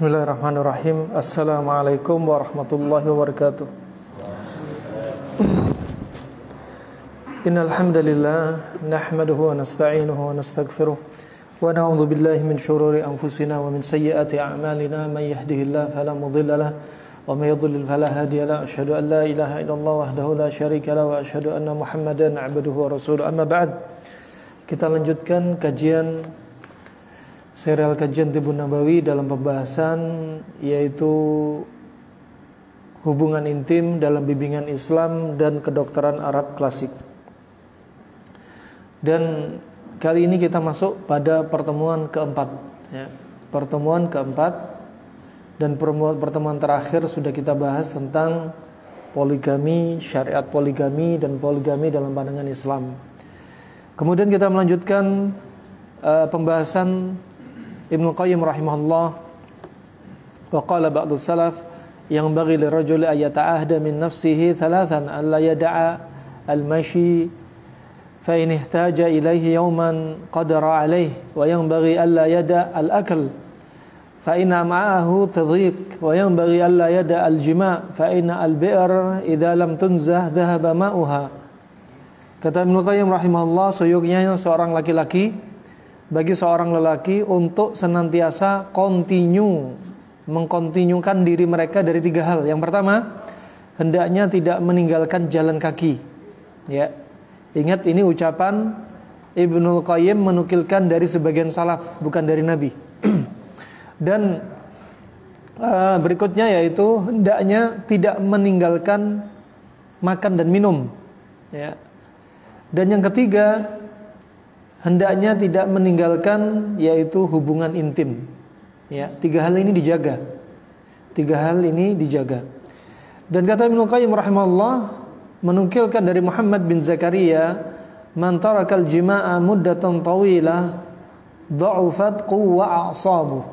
Bismillahirrahmanirrahim. Assalamualaikum warahmatullahi wabarakatuh. Innal hamdalillah nahmaduhu wa nasta'inuhu wa nastaghfiruh wa na'udzu billahi min shururi anfusina wa min sayyiati a'malina. May yahdihillahu fala mudilla lahu wa may yudlil fala hadiya lahu. Asyhadu an la ilaha illallah wahdahu la syarika lahu wa asyhadu anna Muhammadan 'abduhu wa rasuluh. Amma ba'd. Kita lanjutkan kajian serial kajian Tibbun Nabawi dalam pembahasan yaitu hubungan intim dalam bimbingan Islam dan kedokteran Arab klasik. Dan kali ini kita masuk pada pertemuan keempat, ya. Pertemuan keempat, dan pertemuan terakhir sudah kita bahas tentang poligami, syariat poligami dan poligami dalam pandangan Islam. Kemudian kita melanjutkan pembahasan Ibnu Qayyim rahimahullah, wa qala ba'du salaf yang bagi lirajuli ayata'ahda min nafsihi thalathan alla yada'a al-mashi fa in ihtaja ilayhi yawman qadara alayhi wa yang bagi alla yada' al-akl fa inna ma'ahu tadhiq wa yang bagi alla yada' al-jima' fa inna al-bi'r idza lam tunzah dhahaba ma'uha. Kata Ibnu Qayyim rahimahullah, seyognya seorang laki-laki, bagi seorang lelaki untuk senantiasa mengkontinyukan diri mereka dari tiga hal. Yang pertama, hendaknya tidak meninggalkan jalan kaki. Ya, ingat ini ucapan Ibnul Qayyim menukilkan dari sebagian salaf, bukan dari Nabi. Dan berikutnya yaitu hendaknya tidak meninggalkan makan dan minum. Ya. Dan yang ketiga, hendaknya tidak meninggalkan yaitu hubungan intim. Ya, tiga hal ini dijaga. Tiga hal ini dijaga. Dan kata Ibnu Qayyim rahimahullah menukilkan dari Muhammad bin Zakaria, "Man tarakal jima'a muddatan tawilah dha'ufat quwwa a'sabuh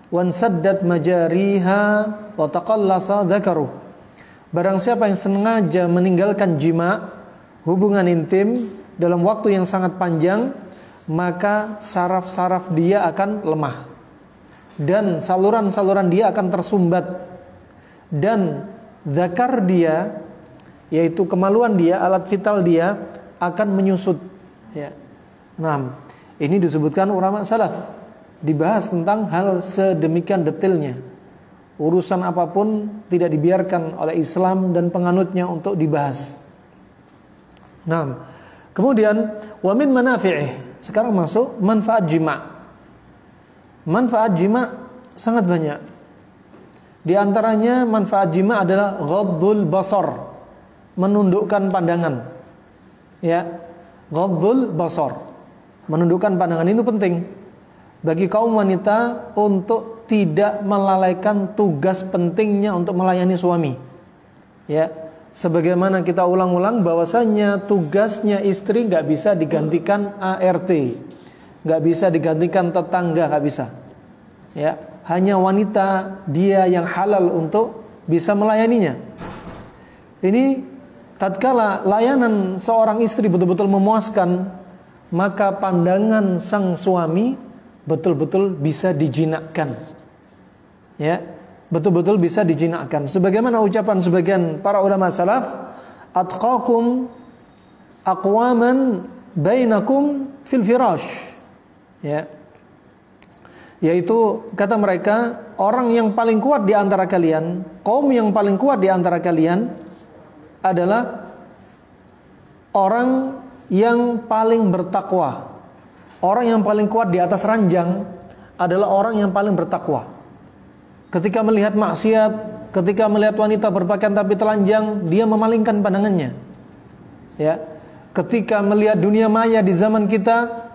wa saddat majariha wa taqallasa dzakaruh." Barang siapa yang sengaja meninggalkan jima', hubungan intim dalam waktu yang sangat panjang, maka saraf-saraf dia akan lemah dan saluran-saluran dia akan tersumbat dan zakar dia, yaitu kemaluan dia, alat vital dia akan menyusut. Ya. Nah, ini disebutkan ulama salaf, dibahas tentang hal sedemikian detailnya. Urusan apapun tidak dibiarkan oleh Islam dan penganutnya untuk dibahas. Nah, kemudian wa min manafi'ih. Sekarang masuk manfaat jima'. Manfaat jima' sangat banyak. Di antaranya manfaat jima' adalah ghaddul basar, menundukkan pandangan. Ya, ghaddul basar, menundukkan pandangan itu penting bagi kaum wanita untuk tidak melalaikan tugas pentingnya untuk melayani suami. Ya, sebagaimana kita ulang-ulang bahwasanya tugasnya istri nggak bisa digantikan ART, nggak bisa digantikan tetangga, nggak bisa. Ya, hanya wanita dia yang halal untuk bisa melayaninya. Ini tatkala layanan seorang istri betul-betul memuaskan, maka pandangan sang suami betul-betul bisa dijinakkan. Ya, betul-betul bisa dijinakkan. Sebagaimana ucapan sebagian para ulama salaf, atqakum aqwaman bainakum fil firash. Ya. Yaitu kata mereka, orang yang paling kuat di antara kalian, kaum yang paling kuat di antara kalian adalah orang yang paling bertakwa. Orang yang paling kuat di atas ranjang adalah orang yang paling bertakwa. Ketika melihat maksiat, ketika melihat wanita berpakaian tapi telanjang, dia memalingkan pandangannya. Ya. Ketika melihat dunia maya di zaman kita,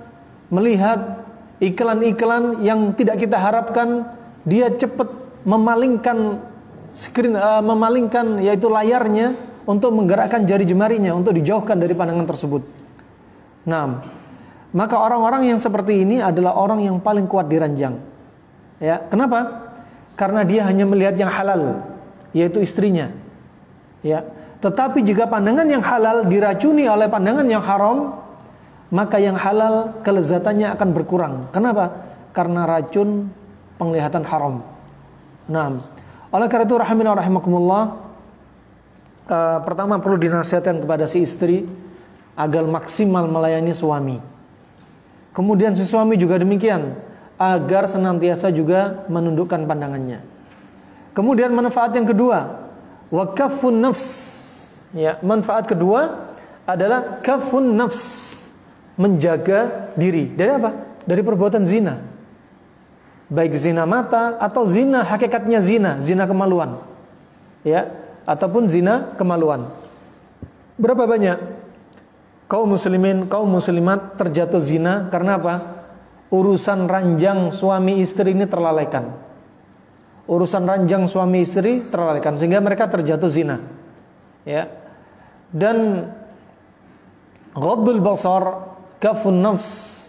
melihat iklan-iklan yang tidak kita harapkan, dia cepat memalingkan yaitu layarnya untuk menggerakkan jari jemarinya untuk dijauhkan dari pandangan tersebut. Nah, maka orang-orang yang seperti ini adalah orang yang paling kuat di ranjang. Ya, kenapa? Karena dia hanya melihat yang halal, yaitu istrinya. Ya, tetapi jika pandangan yang halal diracuni oleh pandangan yang haram, maka yang halal kelezatannya akan berkurang. Kenapa? Karena racun penglihatan haram. Nah, oleh karena itu rahimana rahimakumullah, pertama perlu dinasihatkan kepada si istri agar maksimal melayani suami. Kemudian si suami juga demikian, agar senantiasa juga menundukkan pandangannya. Kemudian manfaat yang kedua, wa kaffun nafs. Ya, manfaat kedua adalah kaffun nafs, menjaga diri dari apa? Dari perbuatan zina. Baik zina mata atau zina hakikatnya zina kemaluan. Ya, ataupun zina kemaluan. Berapa banyak kaum muslimin, kaum muslimat terjatuh zina karena apa? Urusan ranjang suami istri ini terlalaikan. Urusan ranjang suami istri terlalaikan sehingga mereka terjatuh zina. Ya. Dan ghaddul basar, kafun nafs,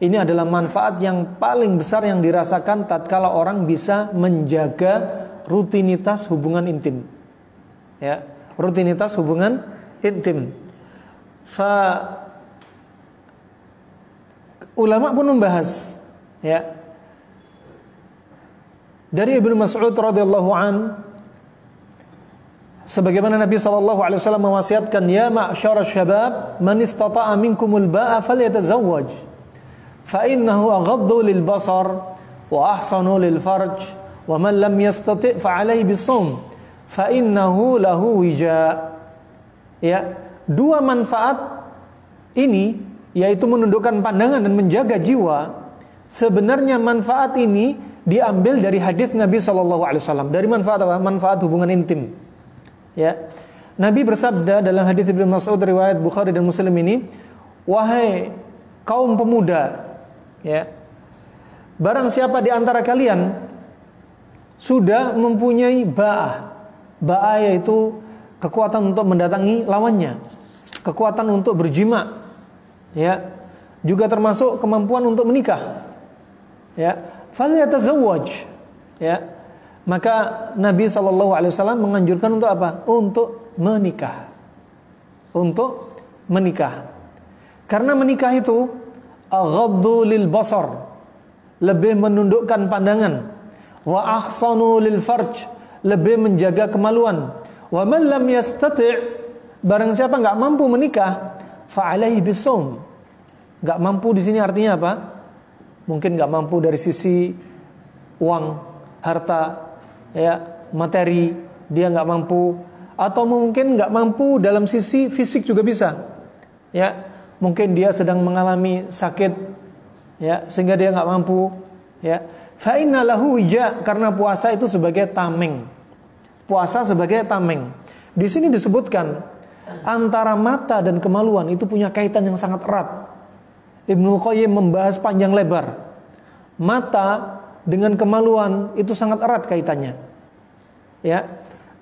ini adalah manfaat yang paling besar yang dirasakan tatkala orang bisa menjaga rutinitas hubungan intim. Ya, rutinitas hubungan intim. Ulama pun membahas, ya, dari Ibnu Mas'ud radhiyallahu an, sebagaimana Nabi SAW mewasiatkan, ya ma'syara syabab, man istata'a minkumul ba'a falyatazawwaj, fa innahu aghaddu lil basar wa ahsanu lil farj, wa man lam yastati' fa alayhi bisawm fa innahu lahu wija. Ya, dua manfaat ini, yaitu menundukkan pandangan dan menjaga jiwa. Sebenarnya manfaat ini diambil dari hadis Nabi SAW. Dari manfaat apa? Manfaat hubungan intim. Ya, Nabi bersabda dalam hadis Ibnu Mas'ud riwayat Bukhari dan Muslim ini, wahai kaum pemuda, ya, barang siapa di antara kalian sudah mempunyai ba'ah yaitu kekuatan untuk mendatangi lawannya, kekuatan untuk berjima, ya, juga termasuk kemampuan untuk menikah, ya, falyatazawwaj, ya, maka Nabi SAW menganjurkan untuk apa? Untuk menikah. Untuk menikah. Karena menikah itu aghaddu lil basar, lebih menundukkan pandangan, wa ahsanu lil farj, lebih menjaga kemaluan, wa man lam yastati', barang siapa enggak mampu menikah, fa alaihi bisawm. Enggak mampu di sini artinya apa? Mungkin enggak mampu dari sisi uang, harta, ya, materi, dia nggak mampu, atau mungkin nggak mampu dalam sisi fisik juga bisa, ya, mungkin dia sedang mengalami sakit, ya, sehingga dia nggak mampu, ya, fa inna lahu wija, karena puasa itu sebagai tameng, puasa sebagai tameng. Di sini disebutkan antara mata dan kemaluan itu punya kaitan yang sangat erat. Ibnu Qayyim membahas panjang lebar, mata dengan kemaluan itu sangat erat kaitannya, ya.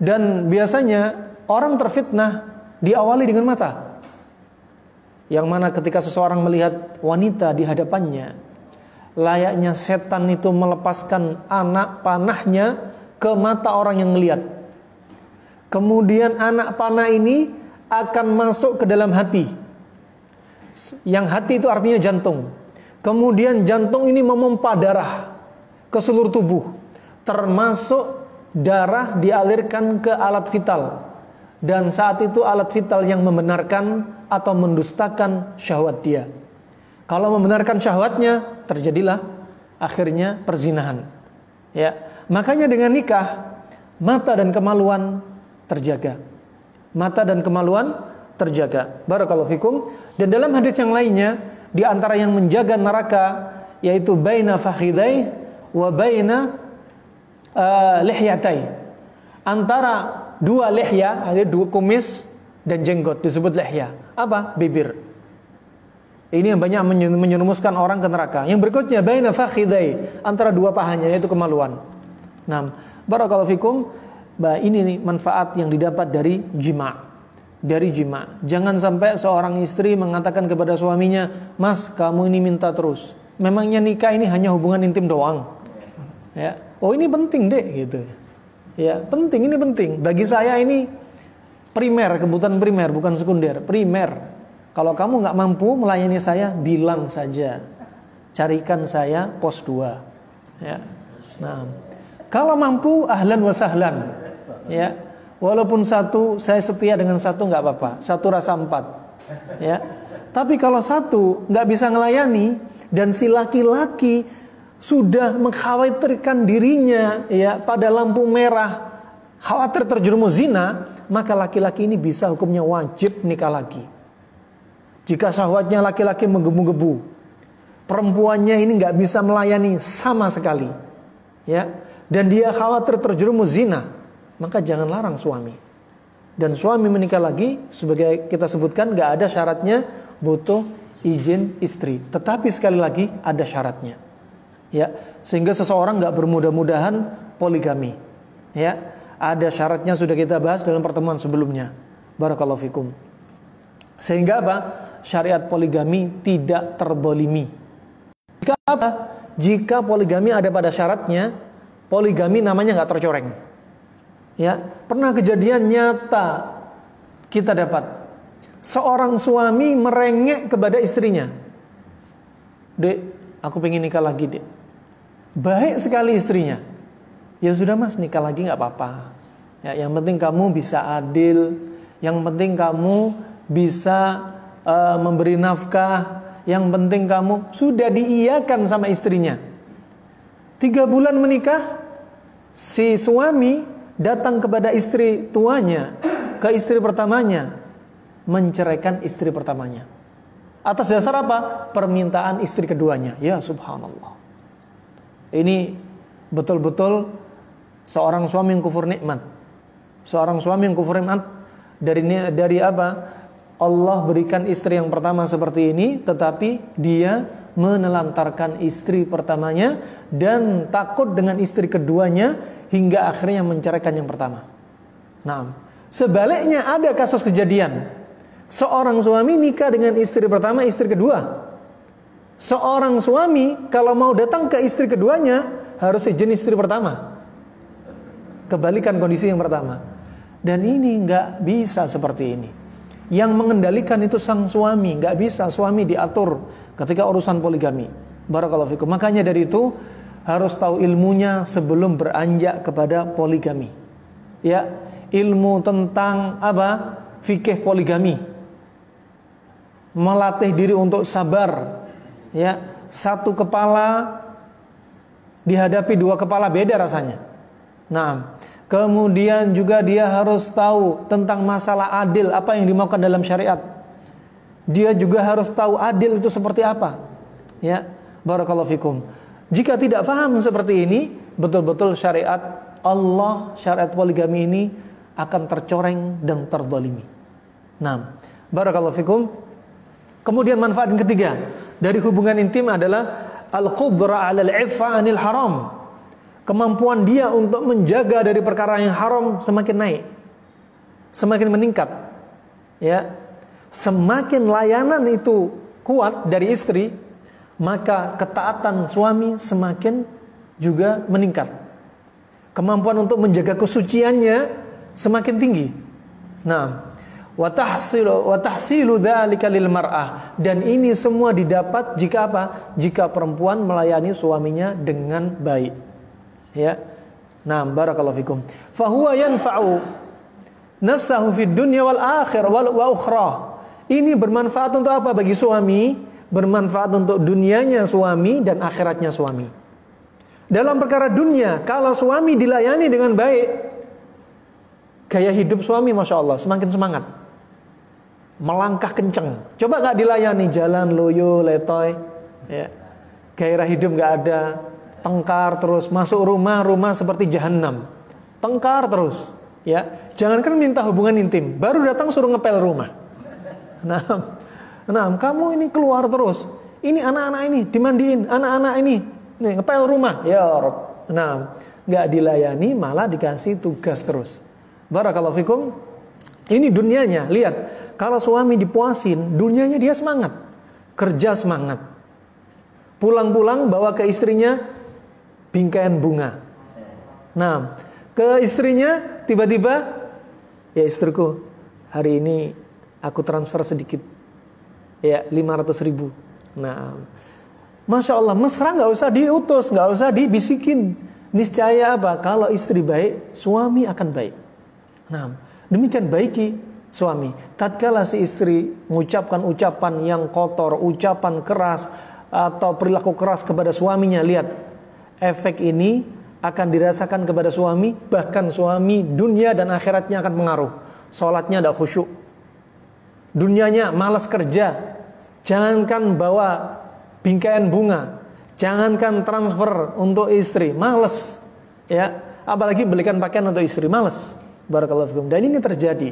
Dan biasanya orang terfitnah diawali dengan mata, yang mana ketika seseorang melihat wanita di hadapannya, layaknya setan itu melepaskan anak panahnya ke mata orang yang melihat. Kemudian anak panah ini akan masuk ke dalam hati, yang hati itu artinya jantung. Kemudian jantung ini memompa darah ke seluruh tubuh, termasuk darah dialirkan ke alat vital, dan saat itu alat vital yang membenarkan atau mendustakan syahwat dia. Kalau membenarkan syahwatnya, terjadilah akhirnya perzinahan, ya. Makanya dengan nikah, mata dan kemaluan terjaga, mata dan kemaluan terjaga. Barakallahu fikum. Dan dalam hadis yang lainnya, di antara yang menjaga neraka yaitu baina fakhidai wa baina lihyatai, antara dua lihya, ada dua kumis dan jenggot, disebut lihya. Apa? Bibir. Ini yang banyak menyerumuskan orang ke neraka. Yang berikutnya baina fakhidai, antara dua pahanya, yaitu kemaluan. Nah, barakallahu fikum. Ini nih manfaat yang didapat dari jima. Dari jima. Jangan sampai seorang istri mengatakan kepada suaminya, "Mas, kamu ini minta terus. Memangnya nikah ini hanya hubungan intim doang?" Ya. Oh, ini penting deh gitu. Ya, penting, ini penting. Bagi saya ini primer, kebutuhan primer, bukan sekunder, primer. Kalau kamu nggak mampu melayani saya, bilang saja. Carikan saya pos 2. Ya. Nah, Kalau mampu ahlan wa sahlan. Ya. Walaupun satu saya setia dengan satu nggak apa-apa. Satu rasa empat. Ya. Tapi kalau satu nggak bisa ngelayani dan si laki-laki sudah mengkhawatirkan dirinya ya pada lampu merah, khawatir terjerumus zina, maka laki-laki ini bisa hukumnya wajib nikah lagi. Jika syahwatnya laki-laki menggebu-gebu, perempuannya ini nggak bisa melayani sama sekali, ya, dan dia khawatir terjerumus zina, maka jangan larang suami. Dan suami menikah lagi, sebagai kita sebutkan, nggak ada syaratnya butuh izin istri. Tetapi sekali lagi ada syaratnya, ya, sehingga seseorang nggak bermudah-mudahan poligami, ya. Ada syaratnya sudah kita bahas dalam pertemuan sebelumnya. Barakallahu fikum. Sehingga apa? Syariat poligami tidak terbolimi. Jika apa? Jika poligami ada pada syaratnya, poligami namanya nggak tercoreng. Ya, pernah kejadian nyata kita dapat seorang suami merengek kepada istrinya. Dek, aku pengen nikah lagi, dek. Baik sekali istrinya. Ya sudah mas, nikah lagi nggak apa-apa. Ya, yang penting kamu bisa adil, yang penting kamu bisa memberi nafkah, yang penting kamu sudah diiyakan sama istrinya. 3 bulan menikah, si suami datang kepada istri tuanya, ke istri pertamanya, menceraikan istri pertamanya. Atas dasar apa? Permintaan istri keduanya. Ya subhanallah. Ini betul-betul seorang suami yang kufur nikmat. Seorang suami yang kufur nikmat dari apa? Allah berikan istri yang pertama seperti ini, tetapi dia menelantarkan istri pertamanya dan takut dengan istri keduanya hingga akhirnya menceraikan yang pertama. Nah, sebaliknya ada kasus kejadian seorang suami nikah dengan istri pertama, istri kedua. Seorang suami kalau mau datang ke istri keduanya harus izin istri pertama. Kebalikan kondisi yang pertama. Dan ini nggak bisa seperti ini. Yang mengendalikan itu sang suami, nggak bisa suami diatur ketika urusan poligami. Barakallahu fikum. Makanya dari itu harus tahu ilmunya sebelum beranjak kepada poligami. Ya, ilmu tentang apa? Fikih poligami. Melatih diri untuk sabar. Ya, satu kepala dihadapi 2 kepala beda rasanya. Nah, kemudian juga dia harus tahu tentang masalah adil, apa yang dimaukan dalam syariat. Dia juga harus tahu adil itu seperti apa. Ya, barakallahu fikum. Jika tidak paham seperti ini, betul-betul syariat Allah, syariat poligami ini akan tercoreng dan terzalimi. Nah, barakallahu fikum. Kemudian manfaat yang ketiga dari hubungan intim adalah al-qudrah 'ala al-'iffa 'anil haram. Kemampuan dia untuk menjaga dari perkara yang haram semakin naik, semakin meningkat. Ya, semakin layanan itu kuat dari istri, maka ketaatan suami semakin juga meningkat. Kemampuan untuk menjaga kesuciannya semakin tinggi. Nah, wa tahsilu dzalika lil mar'ah, dan ini semua didapat jika apa? Jika perempuan melayani suaminya dengan baik. Ya. Nah, barakallahu fikum. Fa huwa yanfa'u nafsahu fid dunya wal akhirah wa ukhra. Ini bermanfaat untuk apa bagi suami? Bermanfaat untuk dunianya suami dan akhiratnya suami. Dalam perkara dunia, kalau suami dilayani dengan baik, gaya hidup suami Masya Allah semakin semangat, melangkah kenceng. Coba gak dilayani, jalan loyo letoy, ya, gairah hidup gak ada, tengkar terus, masuk rumah seperti jahanam, tengkar terus, ya. Jangankan minta hubungan intim, baru datang suruh ngepel rumah. Nah, kamu ini keluar terus, ini anak-anak ini dimandiin, anak-anak ini nih ngepel rumah, ya Rob. Nah, nggak dilayani, malah dikasih tugas terus. Barakallahu fikum. Ini dunianya, lihat, kalau suami dipuasin, dunianya dia semangat, kerja semangat, pulang-pulang bawa ke istrinya bingkaian bunga. Nah, ke istrinya tiba-tiba, ya istriku, hari ini aku transfer sedikit, ya 500.000. Nah, Masya Allah, mesra, nggak usah diutus, nggak usah dibisikin. Niscaya apa? Kalau istri baik, suami akan baik. Nah, demikian baiki suami. Tatkala si istri mengucapkan ucapan yang kotor, ucapan keras atau perilaku keras kepada suaminya, lihat, efek ini akan dirasakan kepada suami, bahkan suami dunia dan akhiratnya akan mengaruh. Salatnya tidak khusyuk, dunianya malas kerja, jangankan bawa bingkaian bunga, jangankan transfer untuk istri, males, ya, apalagi belikan pakaian untuk istri, males. Barakallahu fikum. Dan ini terjadi.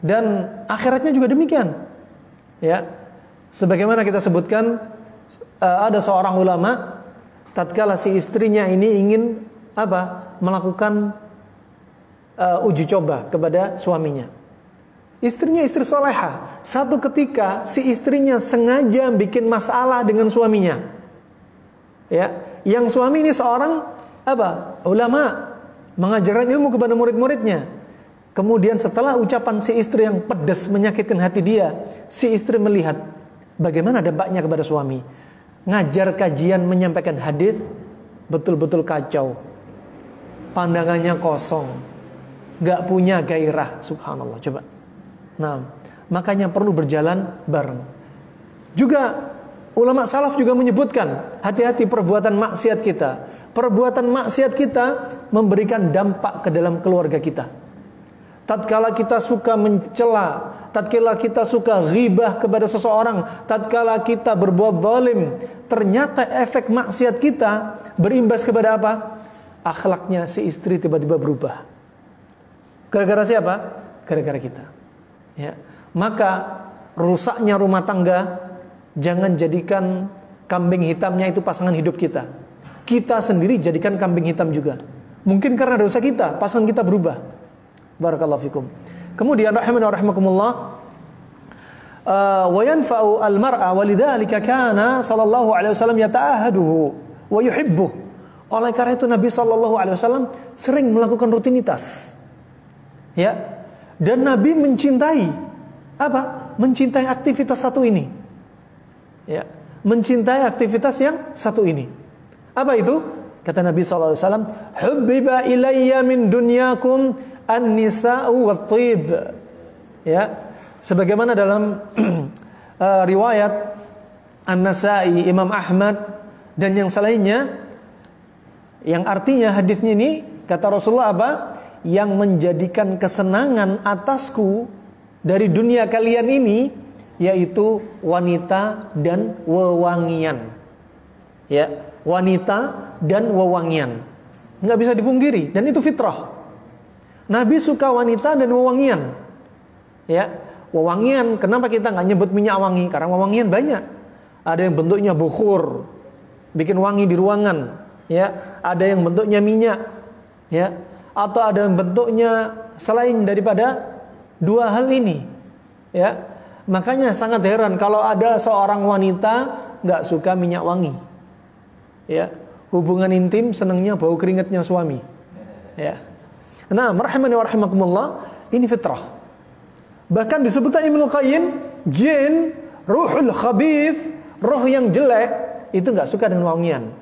Dan akhiratnya juga demikian. Ya. Sebagaimana kita sebutkan, ada seorang ulama tatkala si istrinya ini ingin melakukan uji coba kepada suaminya. Istrinya istri soleha. Satu ketika si istrinya sengaja bikin masalah dengan suaminya. Ya, yang suami ini seorang ulama, mengajarkan ilmu kepada murid-muridnya. Kemudian setelah ucapan si istri yang pedas menyakitkan hati dia, si istri melihat bagaimana dampaknya kepada suami. Ngajar kajian menyampaikan hadis betul-betul kacau. Pandangannya kosong, gak punya gairah, subhanallah. Coba. Nah, makanya perlu berjalan bareng. Juga ulama salaf juga menyebutkan, hati-hati perbuatan maksiat kita. Perbuatan maksiat kita memberikan dampak ke dalam keluarga kita. Tatkala kita suka mencela, tatkala kita suka ghibah kepada seseorang, tatkala kita berbuat zalim, ternyata efek maksiat kita berimbas kepada apa? Akhlaknya si istri tiba-tiba berubah. Gara-gara siapa? Gara-gara kita. Ya. Maka rusaknya rumah tangga, jangan jadikan kambing hitamnya itu pasangan hidup kita. Kita sendiri jadikan kambing hitam juga. Mungkin karena dosa kita, pasangan kita berubah. Barakallahu fikum. Kemudian rahimana rahimakumullah, wa yanfa'u al-mar'a walidzalika kana sallallahu alaihi wasallam yata'ahaduhu wa yuhibbuh. Oleh karena itu Nabi sallallahu alaihi wasallam sering melakukan rutinitas. Ya. Dan Nabi mencintai mencintai aktivitas satu ini. Ya, mencintai aktivitas yang satu ini. Apa itu? Kata Nabi sallallahu alaihi wasallam, "Hubbiba ilayya min dunyakum an-nisa'u wat-thib." Ya, sebagaimana dalam riwayat An-Nasa'i, Imam Ahmad dan yang selainnya, yang artinya hadisnya ini kata Rasulullah yang menjadikan kesenangan atasku dari dunia kalian ini yaitu wanita dan wewangian. Ya, wanita dan wewangian. Nggak bisa dipungkiri dan itu fitrah. Nabi suka wanita dan wewangian. Ya, wewangian, kenapa kita nggak nyebut minyak wangi? Karena wewangian banyak. Ada yang bentuknya bukhur, bikin wangi di ruangan. Ya, ada yang bentuknya minyak. Ya, atau ada yang bentuknya selain daripada dua hal ini. Ya, makanya sangat heran kalau ada seorang wanita nggak suka minyak wangi. Ya, hubungan intim senangnya bau keringatnya suami. Ya. Nah, rahimani wa rahimakumullah, ini fitrah. Bahkan disebutkan Ibnu Qayyim, jin, ruhul khabith, roh yang jelek itu nggak suka dengan wangian.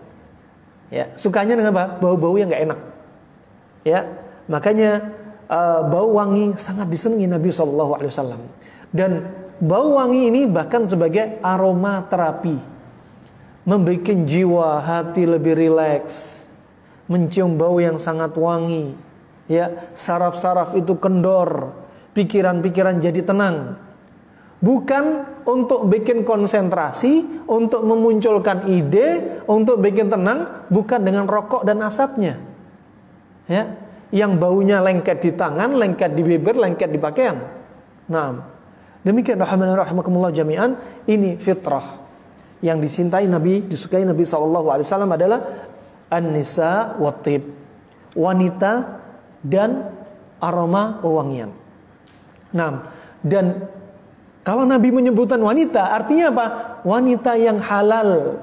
Ya, sukanya dengan apa? Bau-bau yang nggak enak. Ya, makanya bau wangi sangat disenangi Nabi SAW. Dan bau wangi ini bahkan sebagai aroma terapi, membuat jiwa hati lebih rileks. Mencium bau yang sangat wangi, ya, saraf-saraf itu kendor, pikiran-pikiran jadi tenang. Bukan untuk bikin konsentrasi, untuk memunculkan ide, untuk bikin tenang, bukan dengan rokok dan asapnya. Ya, yang baunya lengket di tangan, lengket di bibir, lengket di pakaian. Nah, demikian rahimakumullah jami'an, ini fitrah. Yang dicintai Nabi, disukai Nabi SAW adalah an-nisa wat-tib, wanita dan aroma wewangian. Nah, dan kalau Nabi menyebutkan wanita, artinya apa? Wanita yang halal.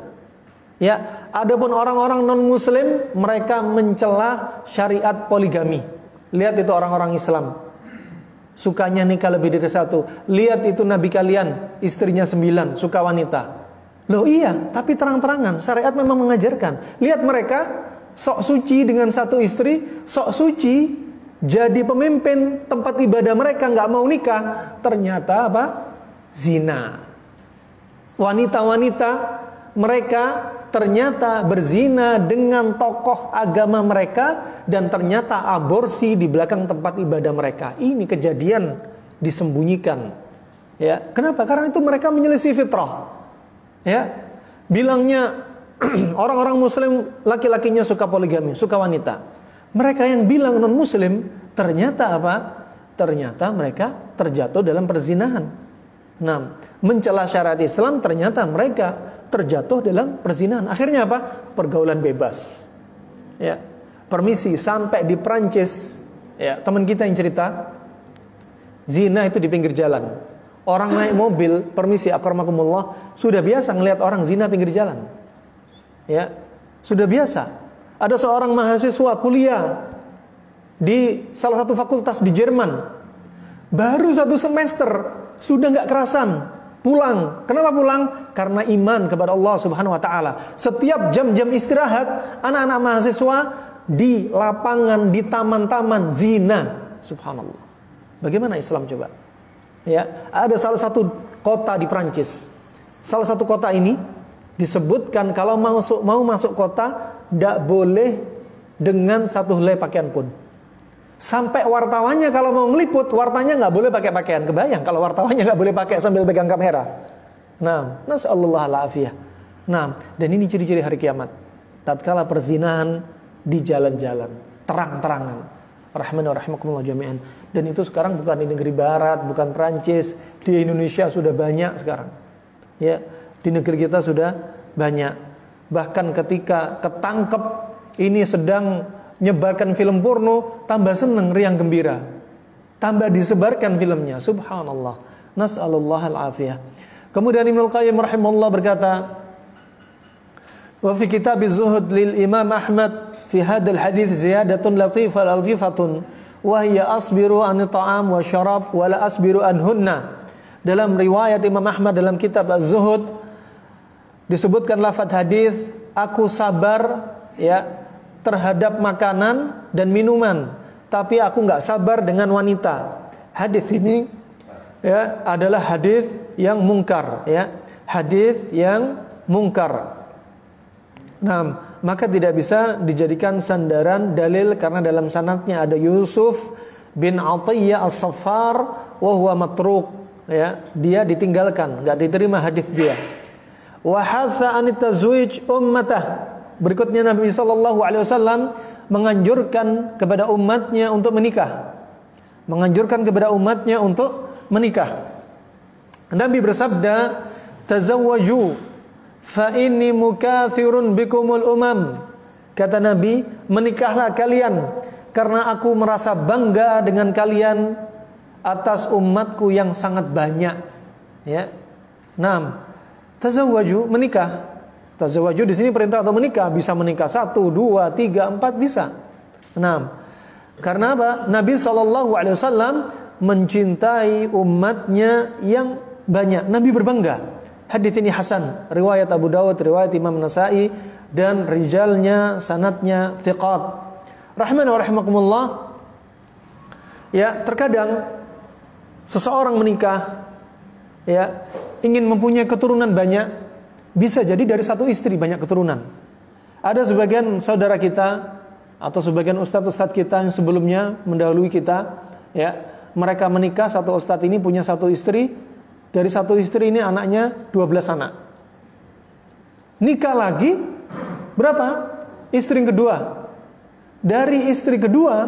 Ya, adapun orang-orang non-muslim, mereka mencela syariat poligami. Lihat itu orang-orang Islam, sukanya nikah lebih dari satu. Lihat itu Nabi kalian, istrinya 9, suka wanita. Loh iya, tapi terang-terangan syariat memang mengajarkan. Lihat mereka sok suci dengan satu istri, sok suci jadi pemimpin tempat ibadah mereka, nggak mau nikah, ternyata apa? Zina. Wanita-wanita mereka ternyata berzina dengan tokoh agama mereka, dan ternyata aborsi di belakang tempat ibadah mereka. Ini kejadian disembunyikan. Ya, kenapa? Karena itu mereka menyelisih fitrah. Ya, bilangnya orang-orang muslim laki-lakinya suka poligami, suka wanita. Mereka yang bilang non muslim, ternyata apa? Ternyata mereka terjatuh dalam perzinahan. Nah, mencela syariat Islam, ternyata mereka terjatuh dalam perzinahan. Akhirnya apa? Pergaulan bebas. Ya, permisi sampai di Prancis. Ya, teman kita yang cerita, zina itu di pinggir jalan. Orang naik mobil, permisi akramakumullah, sudah biasa ngelihat orang zina pinggir jalan. Ya, sudah biasa. Ada seorang mahasiswa kuliah di salah satu fakultas di Jerman, baru 1 semester sudah nggak kerasan pulang. Kenapa pulang? Karena iman kepada Allah Subhanahu Wa Taala. Setiap jam-jam istirahat, anak-anak mahasiswa di lapangan, di taman-taman zina. Subhanallah. Bagaimana Islam coba? Ya, ada salah satu kota di Prancis. Salah satu kota ini disebutkan kalau mau masuk kota tidak boleh dengan satu helai pakaian pun. Sampai wartawannya kalau mau ngeliput, wartanya nggak boleh pakai pakaian. Kebayang kalau wartawannya nggak boleh pakai sambil pegang kamera. Nah, nasallallahu alafiyah. Nah, dan ini ciri-ciri hari kiamat. Tatkala perzinahan di jalan-jalan, terang-terangan. Rahman wa rahimakumullah jami'an. Dan itu sekarang bukan di negeri barat, bukan Prancis, di Indonesia sudah banyak sekarang. Ya, di negeri kita sudah banyak. Bahkan ketika ketangkep ini sedang nyebarkan film porno, tambah seneng, riang gembira. Tambah disebarkan filmnya. Subhanallah. Nas'alullah al-afiyah. Kemudian Ibnu Qayyim rahimahullah berkata, wa fi kitab az-zuhd lil Imam Ahmad fi hadal hadits ziyadatun latifah al-zifatun wa hiya asbiru an ta'am wa syarab wa la asbiru anhunna. Dalam riwayat Imam Ahmad dalam kitab Az-Zuhud disebutkan lafaz hadis, aku sabar ya terhadap makanan dan minuman, tapi aku enggak sabar dengan wanita. Hadis ini ya adalah hadis yang mungkar ya, hadis yang mungkar. Nah, maka tidak bisa dijadikan sandaran dalil karena dalam sanadnya ada Yusuf bin Atiyah As-Saffar wa huwa matruk ya, dia ditinggalkan, enggak diterima hadis dia. Wa hatha an tazwij ummatah. Berikutnya Nabi sallallahu alaihi wasallam menganjurkan kepada umatnya untuk menikah. Menganjurkan kepada umatnya untuk menikah. Nabi bersabda, "Tazawwaju fa inni mukathirun bikumul umam." Kata Nabi, menikahlah kalian karena aku merasa bangga dengan kalian atas umatku yang sangat banyak. Ya. Nah, tazawwaju, menikah. Tazawwaju di sini perintah untuk menikah, bisa menikah 1, 2, 3, 4 bisa. Nah, karena apa? Nabi SAW mencintai umatnya yang banyak. Nabi berbangga. Hadits ini hasan, riwayat Abu Dawud, riwayat Imam Nasa'i, dan rijalnya sanadnya thiqat. Rahman wa rahimakumullah. Ya, terkadang seseorang menikah ya, ingin mempunyai keturunan banyak, bisa jadi dari satu istri banyak keturunan. Ada sebagian saudara kita atau sebagian ustadz-ustadz kita yang sebelumnya mendahului kita, ya, mereka menikah, satu ustadz ini punya satu istri, dari satu istri ini anaknya 12 anak. Nikah lagi berapa? Istri yang kedua. Dari istri kedua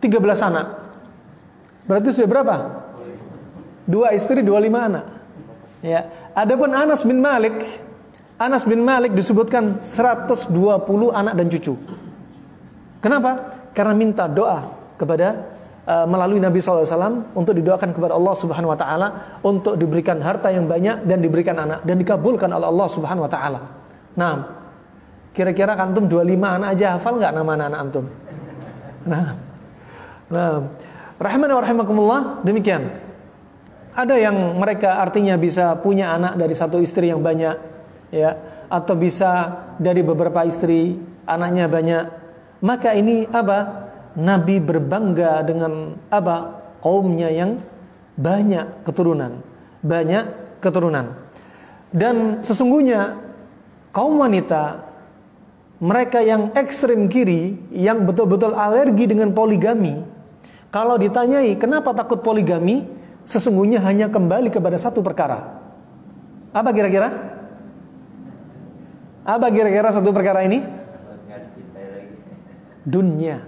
13 anak. Berarti sudah berapa? 2 istri 25 anak. Ya, adapun Anas bin Malik disebutkan 120 anak dan cucu. Kenapa? Karena minta doa kepada melalui Nabi SAW untuk didoakan kepada Allah Subhanahu Wa Taala untuk diberikan harta yang banyak dan diberikan anak dan dikabulkan oleh Allah Subhanahu Wa Taala. Nah, kira-kira antum 25 anak aja hafal nggak nama anak antum? Nah, rahman wa rahimakumullah, demikian. Ada yang mereka artinya bisa punya anak dari satu istri yang banyak, ya, atau bisa dari beberapa istri, anaknya banyak. Maka ini apa? Nabi berbangga dengan apa? Kaumnya yang banyak keturunan, Dan sesungguhnya kaum wanita, mereka yang ekstrem kiri, yang betul-betul alergi dengan poligami, kalau ditanyai kenapa takut poligami, sesungguhnya hanya kembali kepada satu perkara. Apa kira-kira? Apa kira-kira satu perkara ini? Dunia.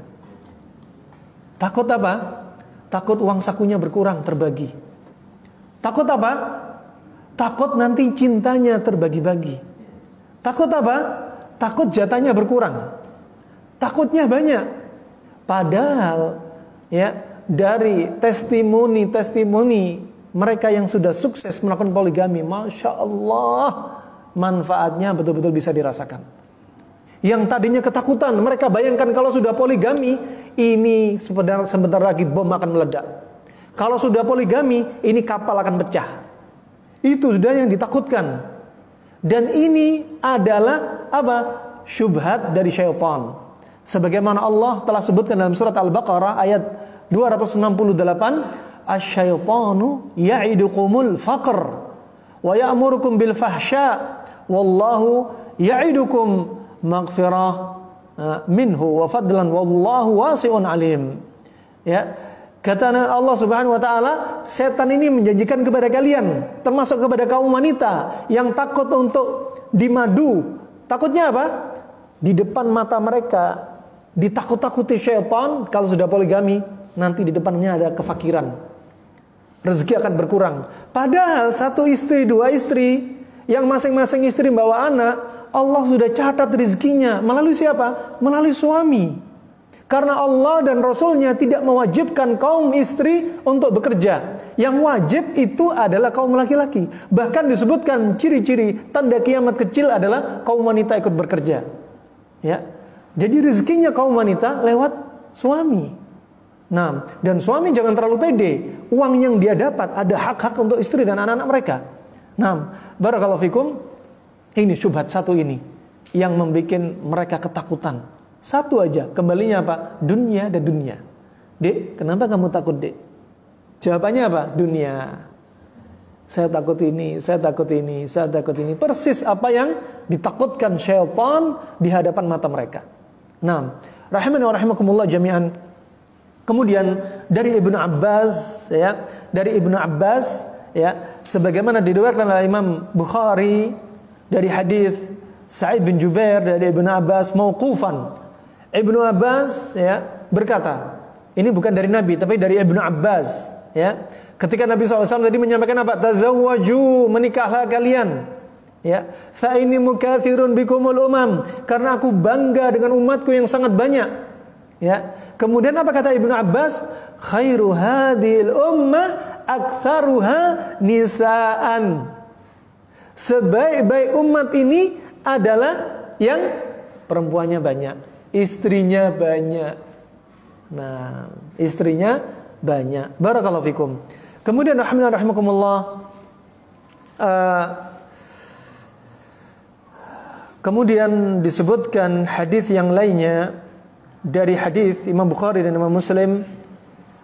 Takut apa? Takut uang sakunya berkurang, terbagi. Takut apa? Takut nanti cintanya terbagi-bagi. Takut apa? Takut jatahnya berkurang. Takutnya banyak. Padahal ya, dari testimoni mereka yang sudah sukses melakukan poligami, Masya Allah, manfaatnya betul-betul bisa dirasakan. Yang tadinya ketakutan, mereka bayangkan kalau sudah poligami, ini sebentar lagi bom akan meledak. Kalau sudah poligami, ini kapal akan pecah. Itu sudah yang ditakutkan. Dan ini adalah apa? Syubhat dari syaitan. Sebagaimana Allah telah sebutkan dalam surat Al-Baqarah ayat 268, asy-syaitanu ya'idukumul faqr wa ya'murukum bil fahsya wallahu ya'idukum maghfirah minhu wa fadlan wallahu wasi'un alim. Ya, kata Allah Subhanahu wa taala, setan ini menjanjikan kepada kalian, termasuk kepada kaum wanita yang takut untuk dimadu. Takutnya apa? Di depan mata mereka ditakut-takuti syaitan kalau sudah poligami, nanti di depannya ada kefakiran, rezeki akan berkurang. Padahal satu istri, dua istri, yang masing-masing istri membawa anak, Allah sudah catat rezekinya melalui siapa? Melalui suami. Karena Allah dan Rasulnya tidak mewajibkan kaum istri untuk bekerja. Yang wajib itu adalah kaum laki-laki. Bahkan disebutkan ciri-ciri tanda kiamat kecil adalah kaum wanita ikut bekerja. Ya, jadi rezekinya kaum wanita lewat suami. Nah, dan suami jangan terlalu pede. Uang yang dia dapat ada hak-hak untuk istri dan anak-anak mereka. Nah, barakallahu fikum. Ini syubhat satu ini yang membuat mereka ketakutan. Satu aja, kembalinya apa? Dunia dan dunia. Dek, kenapa kamu takut, Dek? Jawabannya apa? Dunia. Saya takut ini, saya takut ini, saya takut ini. Persis apa yang ditakutkan syaitan di hadapan mata mereka. Nah, rahimani wa rahimakumullah jami'an. Kemudian dari Ibnu Abbas, ya, sebagaimana diriwayatkan oleh Imam Bukhari dari hadis Sa'id bin Jubair dari Ibnu Abbas mauqufan. Ibnu Abbas, ya, berkata, ini bukan dari Nabi tapi dari Ibnu Abbas, ya. Ketika Nabi SAW tadi menyampaikan apa? Tazawwaju, menikahlah kalian. Ya, fa inni mukatsirun bikumul umam, karena aku bangga dengan umatku yang sangat banyak. Ya. Kemudian apa kata Ibnu Abbas? Khairu hadhil ummah aktsaruha nisaan. Sebaik-baik umat ini adalah yang perempuannya banyak, istrinya banyak. Nah, istrinya banyak. Barakallahu fikum. Kemudian rahimakumullah, kemudian disebutkan hadis yang lainnya dari hadis Imam Bukhari dan Imam Muslim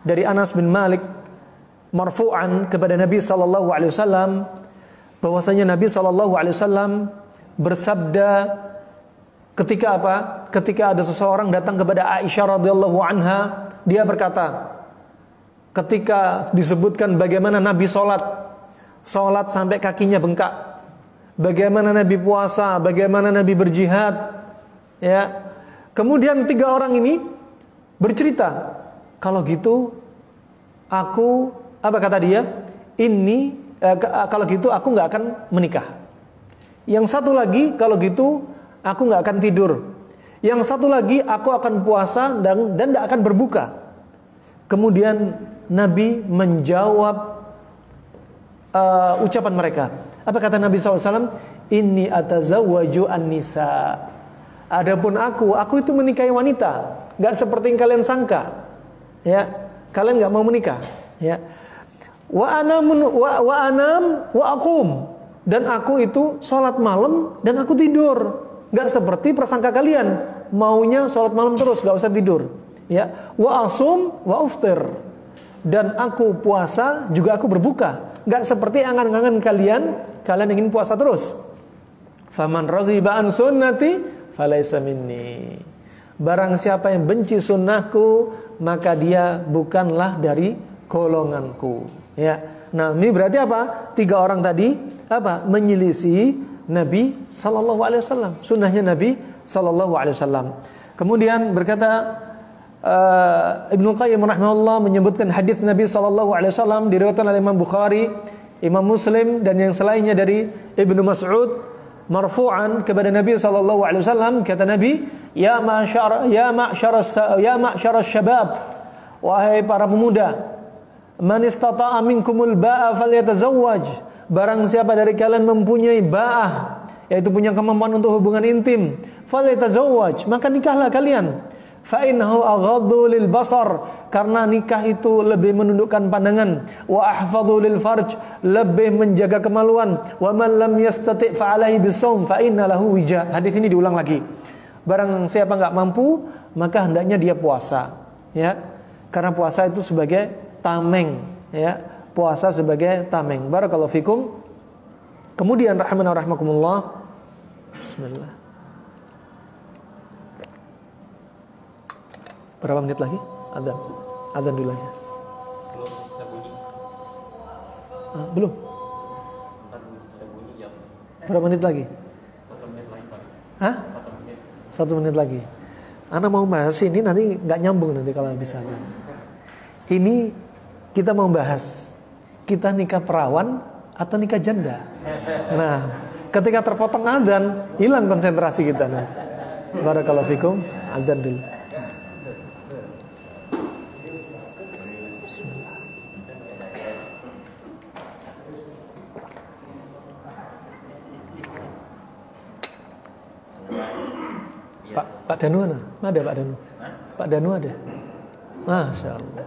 dari Anas bin Malik marfu'an kepada Nabi sallallahu alaihi wasallam, bahwasanya Nabi sallallahu alaihi wasallam bersabda ketika apa? Ketika ada seseorang datang kepada Aisyah radhiyallahu anha, dia berkata, ketika disebutkan bagaimana Nabi salat sampai kakinya bengkak, bagaimana Nabi puasa, bagaimana Nabi berjihad, ya. Kemudian tiga orang ini bercerita, kalau gitu aku, apa kata dia? Kalau gitu aku nggak akan menikah. Yang satu lagi, kalau gitu aku nggak akan tidur. Yang satu lagi, aku akan puasa dan tidak akan berbuka. Kemudian Nabi menjawab ucapan mereka. Apa kata Nabi SAW? Inni atazawwaju an-nisa. Adapun aku itu menikahi wanita. Gak seperti yang kalian sangka. Ya, kalian gak mau menikah. Ya. Wa anam wa aqum, dan aku itu sholat malam dan aku tidur. Nggak seperti prasangka kalian, maunya sholat malam terus, nggak usah tidur. Ya, wa asum wa uftir, dan aku puasa juga aku berbuka. Nggak seperti angan-angan kalian ingin puasa terus. Faman raghiba an sunnati falaysa minni. Barang siapa yang benci sunnahku, maka dia bukanlah dari golonganku. Ya. Nah, ini berarti apa? 3 orang tadi apa? Menyelisih Nabi sallallahu alaihi wasallam, sunnahnya Nabi sallallahu alaihi wasallam. Kemudian berkata Ibnu Qayyim rahimahullah menyebutkan hadis Nabi sallallahu alaihi wasallam diriwayatkan oleh Imam Bukhari, Imam Muslim dan yang selainnya dari Ibnu Mas'ud marfu'an kepada Nabi sallallahu alaihi wasallam, kata Nabi, ya ma'syarasy syabab, wahai para pemuda, man istata'a minkumul ba'a falyatazawwaj, barang siapa dari kalian mempunyai ba'ah, yaitu punya kemampuan untuk hubungan intim, falyatazawwaj, maka nikahlah kalian. Fa innahu aghaddu lil basar, karena nikah itu lebih menundukkan pandangan, wa ahfadhu lil farj, lebih menjaga kemaluan, wa man lam yastati' fa alaihi bisawm fa inna lahu wija. Hadis ini diulang lagi. Barang siapa enggak mampu, maka hendaknya dia puasa, ya. Karena puasa itu sebagai tameng, ya. Puasa sebagai tameng. Barakallahu fikum. Kemudian rahimana rahimakumullah. Bismillah. Berapa menit lagi? Adzan dulu aja. Belum. Berapa menit lagi? 1 menit lagi, Pak. Hah? 1 menit lagi. Ana mau bahas ini nanti nggak nyambung nanti kalau bisa. Ini kita mau bahas kita nikah perawan atau nikah janda. Nah, ketika terpotong adzan, hilang konsentrasi kita nanti. Barakallahu fikum. Adzan dulu. Pak Danu mana? Ada Pak Danu? Pak Danu ada? Masya Allah.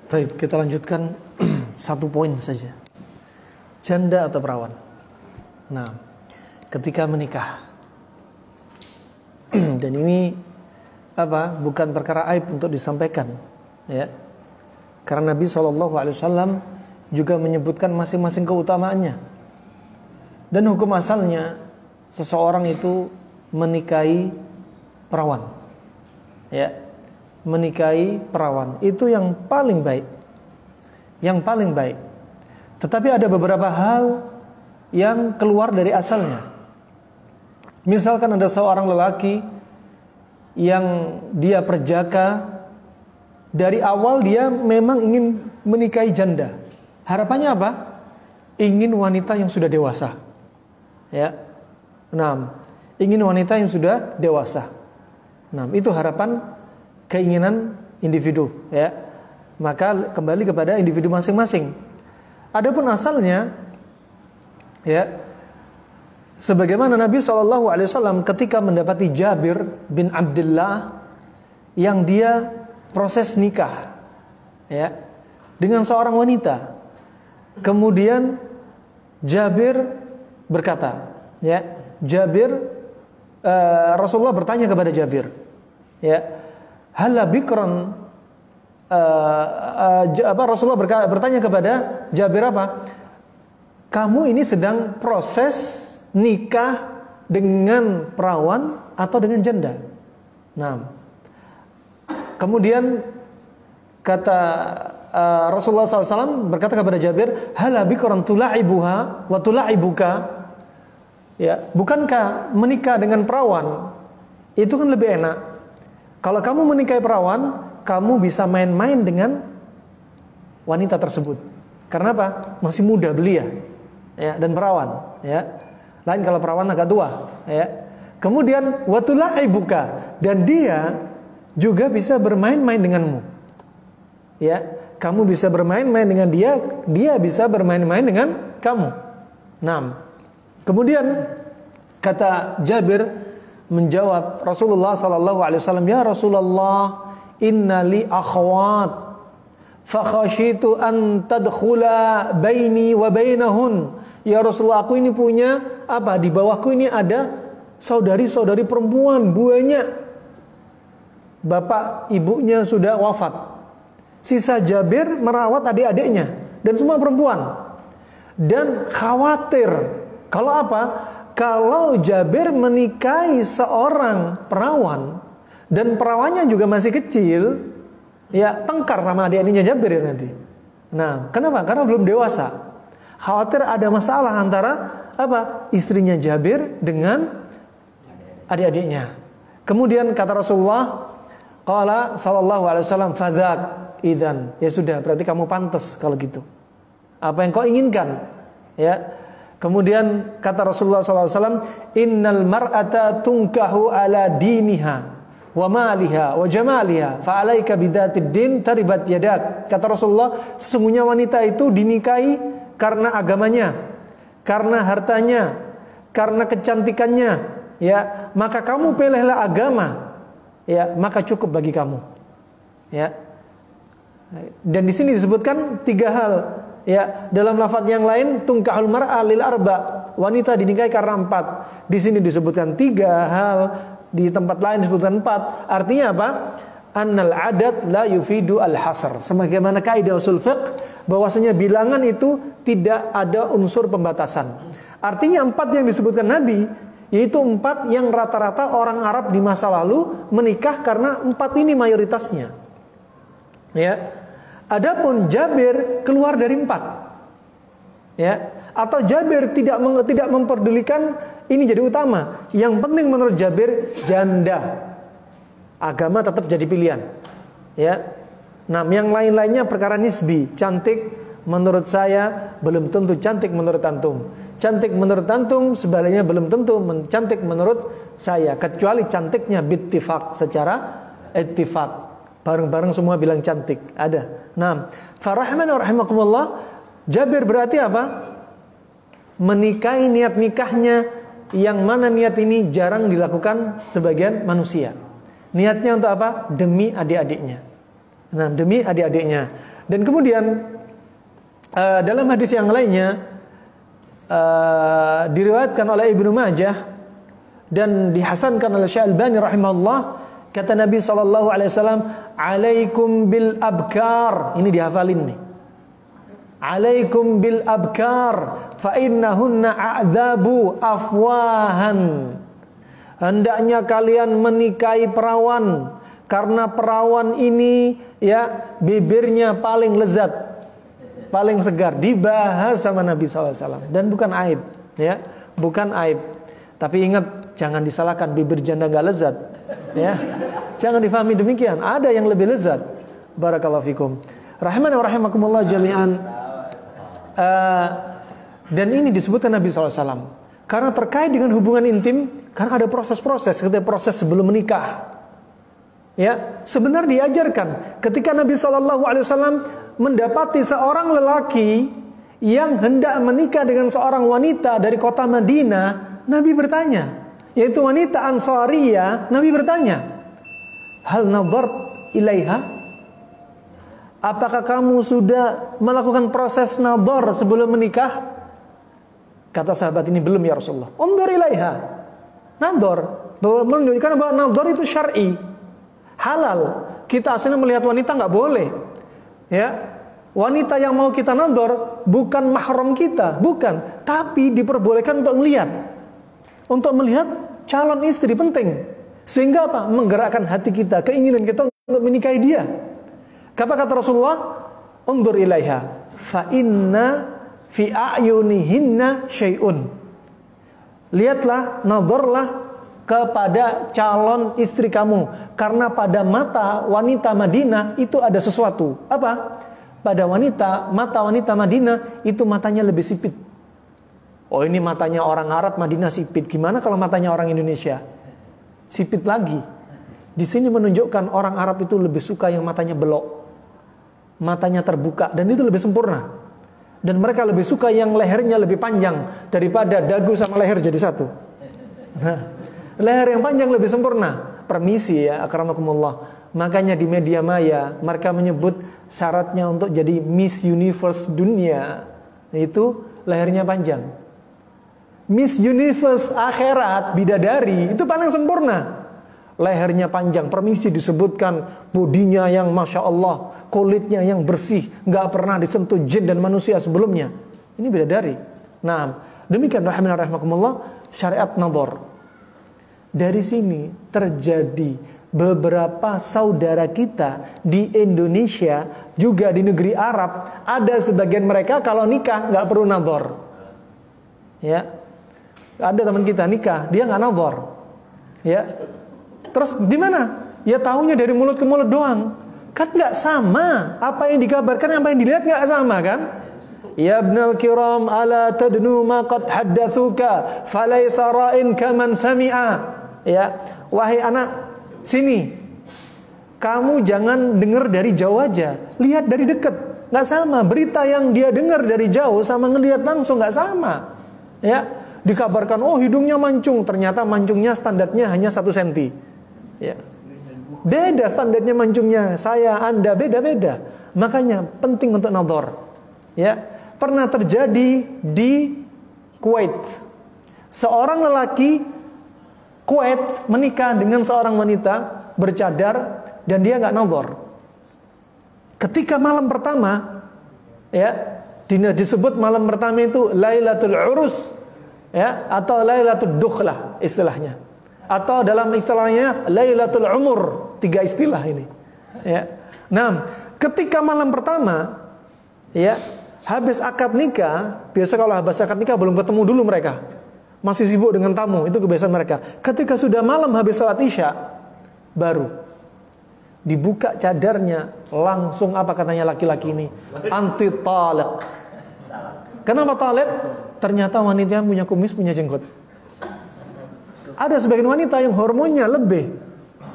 Baik, kita lanjutkan satu poin saja. Janda atau perawan. Nah, ketika menikah. Dan ini bukan perkara aib untuk disampaikan, ya. Karena Nabi SAW juga menyebutkan masing-masing keutamaannya. Dan hukum asalnya seseorang itu menikahi perawan. Ya. Menikahi perawan itu yang paling baik. Yang paling baik. Tetapi ada beberapa hal yang keluar dari asalnya. Misalkan ada seorang lelaki yang dia perjaka, dari awal dia memang ingin menikahi janda. Harapannya apa? Ingin wanita yang sudah dewasa. Ya. Nah, ingin wanita yang sudah dewasa. Nah, itu harapan, keinginan individu, ya. Maka kembali kepada individu masing-masing. Adapun asalnya, ya, sebagaimana Nabi SAW ketika mendapati Jabir bin Abdullah yang dia proses nikah, ya, dengan seorang wanita. Kemudian Jabir berkata, ya, Rasulullah bertanya kepada Jabir, ya, hala bikran, Rasulullah bertanya kepada Jabir apa? Kamu ini sedang proses nikah dengan perawan atau dengan janda? Nah, kemudian kata Rasulullah SAW berkata kepada Jabir, hala bikran tula'ibuha wa tula'ibuka. Ya, bukankah menikah dengan perawan itu kan lebih enak? Kalau kamu menikahi perawan, kamu bisa main-main dengan wanita tersebut. Karena apa? Masih muda belia, ya, dan perawan, ya. Lain kalau perawan agak tua, ya. Kemudian watulaibuka, dan dia juga bisa bermain-main denganmu. Ya, kamu bisa bermain-main dengan dia, dia bisa bermain-main dengan kamu. Nah, kemudian kata Jabir menjawab Rasulullah SAW, ya Rasulullah, inna li akhwat fa khashitu an tadkhula baini wa bainahun. Ya Rasulullah, aku ini punya di bawahku ini ada saudari-saudari perempuan banyak. Bapak ibunya sudah wafat. Sisa Jabir merawat adik-adiknya dan semua perempuan. Dan khawatir kalau kalau Jabir menikahi seorang perawan dan perawannya juga masih kecil, ya tengkar sama adik-adiknya Jabir ya nanti. Nah, kenapa? Karena belum dewasa. Khawatir ada masalah antara istrinya Jabir dengan adik-adiknya. Kemudian kata Rasulullah, qala sallallahu alaihi wasallam, fadzak idzan. Ya sudah, berarti kamu pantas kalau gitu. Apa yang kau inginkan, ya. Kemudian kata Rasulullah SAW, innal mar'ata tunkahu ala diniha wa maliha wa jamaliha fa alaika bidzatid din taribat yadak. Kata Rasulullah, sesungguhnya wanita itu dinikahi karena agamanya, karena hartanya, karena kecantikannya, ya. Maka kamu pilihlah agama, ya, maka cukup bagi kamu. Ya. Dan di sini disebutkan 3 hal. Ya, dalam lafaz yang lain tungkahul mar'a lil arba, wanita dinikahi karena 4. Di sini disebutkan 3 hal, di tempat lain disebutkan 4. Artinya apa? Annal adat la yufidu al hasr. Sebagaimana kaidah usul fiqh bahwasanya bilangan itu tidak ada unsur pembatasan. Artinya 4 yang disebutkan Nabi yaitu 4 yang rata-rata orang Arab di masa lalu menikah karena 4 ini mayoritasnya. Ya. Adapun Jabir keluar dari 4. Ya. Atau Jabir tidak memperdulikan ini jadi utama. Yang penting menurut Jabir janda. Agama tetap jadi pilihan. Ya. Nah, yang lain-lainnya perkara nisbi. Cantik menurut saya belum tentu cantik menurut antum. Cantik menurut antum sebaliknya belum tentu cantik menurut saya, kecuali cantiknya bittifaq, secara ittifaq. Bareng-bareng semua bilang cantik. Ada. Nah, farahman rahimakumullah, Jabir berarti apa? Menikahi niat nikahnya yang mana niat ini jarang dilakukan sebagian manusia. Niatnya untuk apa? Demi adik-adiknya. Nah, demi adik-adiknya. Dan kemudian dalam hadis yang lainnya diriwayatkan oleh Ibnu Majah dan dihasankan oleh Syekh Albani rahimahullah, kata Nabi SAW, alaikum bil abkar. Ini dihafalin nih. Alaikum bil abkar fa innahunna a'dzabu afwahan. Hendaknya kalian menikahi perawan, karena perawan ini ya bibirnya paling lezat, paling segar. Dibahas sama Nabi SAW. Dan bukan aib, ya, bukan aib. Tapi ingat, jangan disalahkan, bibir janda gak lezat, ya. Jangan difahami demikian. Ada yang lebih lezat. Barakallahu fikum. Rahimana wa rahimakumullah jami'an. Dan ini disebutkan Nabi SAW karena terkait dengan hubungan intim, karena ada proses-proses ketika proses sebelum menikah. Ya, sebenarnya diajarkan ketika Nabi SAW mendapati seorang lelaki yang hendak menikah dengan seorang wanita dari kota Madinah, Nabi bertanya, yaitu wanita Ansariyah. Nabi bertanya, hal nadhart ilaiha? Apakah kamu sudah melakukan proses nadhar sebelum menikah? Kata sahabat ini, belum ya Rasulullah. Undur ilaiha. Nadhar menunjukkan bahwa nadhar itu syar'i, halal. Kita aslinya melihat wanita nggak boleh. Ya, wanita yang mau kita nadhar bukan mahram kita, bukan. Tapi diperbolehkan untuk melihat calon istri, penting. Sehingga apa? Menggerakkan hati kita, keinginan kita untuk menikahi dia. Apa kata Rasulullah? Undur ilaiha fa inna fi a'yunihinna syai'un. Lihatlah, nadharlah kepada calon istri kamu, karena pada mata wanita Madinah itu ada sesuatu. Apa? Pada mata wanita Madinah itu matanya lebih sipit. Oh, ini matanya orang Arab Madinah sipit. Gimana kalau matanya orang Indonesia? Sipit lagi. Di sini menunjukkan orang Arab itu lebih suka yang matanya belok, matanya terbuka, dan itu lebih sempurna. Dan mereka lebih suka yang lehernya lebih panjang daripada dagu sama leher jadi satu. Nah, leher yang panjang lebih sempurna. Permisi ya, akramakumullah. Makanya di media maya mereka menyebut syaratnya untuk jadi Miss Universe dunia itu lehernya panjang. Miss Universe akhirat, bidadari, itu paling sempurna. Lehernya panjang, permisi disebutkan bodinya yang Masya Allah, kulitnya yang bersih, gak pernah disentuh jin dan manusia sebelumnya. Ini bidadari. Nah, demikian rahimakumullah syariat nadhar. Dari sini terjadi beberapa saudara kita di Indonesia, juga di negeri Arab, ada sebagian mereka kalau nikah gak perlu nadhar. Ya, ada teman kita nikah, dia gak nadhar. Ya. Terus di mana? Ya taunya dari mulut ke mulut doang. Kan nggak sama. Apa yang dikabarkan, apa yang dilihat nggak sama kan? Ya ibnal kiram, ala tadnu ma qad haddatsuka falaysa ra'in kaman sami'a. Ya, wahai anak, sini. Kamu jangan dengar dari jauh aja, lihat dari dekat. Nggak sama. Berita yang dia dengar dari jauh sama ngelihat langsung nggak sama. Ya, dikabarkan, oh hidungnya mancung, ternyata mancungnya standarnya hanya 1 senti. Ya. Beda standarnya mancungnya. Saya, Anda beda-beda. Makanya penting untuk nadhar. Ya, pernah terjadi di Kuwait. Seorang lelaki Kuwait menikah dengan seorang wanita bercadar dan dia nggak nadhar. Ketika malam pertama, ya, disebut malam pertama itu Lailatul Urus, ya, atau Lailatul Dukhlah istilahnya. Atau dalam istilahnya Lailatul Umur, 3 istilah ini. Ya. Nah, ketika malam pertama, ya, habis akad nikah, biasa kalau habis akad nikah belum ketemu dulu mereka. Masih sibuk dengan tamu, itu kebiasaan mereka. Ketika sudah malam habis salat Isya, baru dibuka cadarnya, langsung apa katanya laki-laki ini? Anti talaq. Kenapa talaq? Ternyata wanita punya kumis, punya jenggot. Ada sebagian wanita yang hormonnya lebih,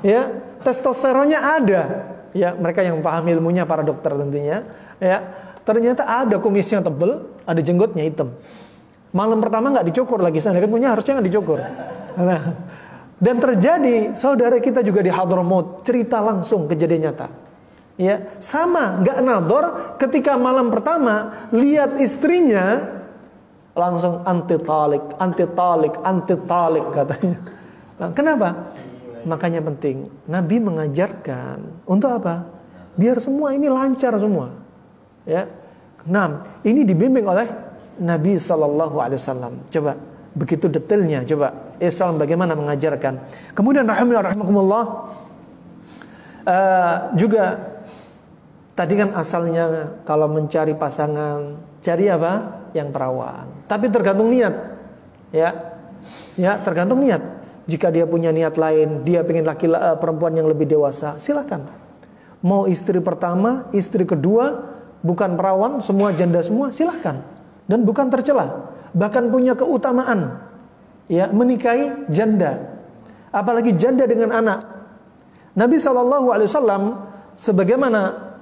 ya, testosteronnya ada, ya, mereka yang paham ilmunya, para dokter tentunya, ya, ternyata ada kumisnya tebal, ada jenggotnya hitam. Malam pertama nggak dicukur lagi, saya kan punya harusnya nggak dicukur. Nah, dan terjadi saudara kita juga di Hadramaut, cerita langsung kejadian nyata, ya, sama, nggak nadhar, ketika malam pertama lihat istrinya langsung anti talik katanya. Nah, kenapa? Makanya penting. Nabi mengajarkan untuk apa? Biar semua ini lancar semua. Ya. Nah, ini dibimbing oleh Nabi SAW. Coba, begitu detailnya. Coba, Islam bagaimana mengajarkan. Kemudian rahimakumullah, juga tadi kan asalnya kalau mencari pasangan, cari apa? Yang perawan. Tapi tergantung niat, ya, ya, tergantung niat. Jika dia punya niat lain, dia pengen perempuan yang lebih dewasa, silakan. Mau istri pertama, istri kedua, bukan perawan, semua janda semua, silakan. Dan bukan tercela, bahkan punya keutamaan, ya, menikahi janda, apalagi janda dengan anak. Nabi SAW sebagaimana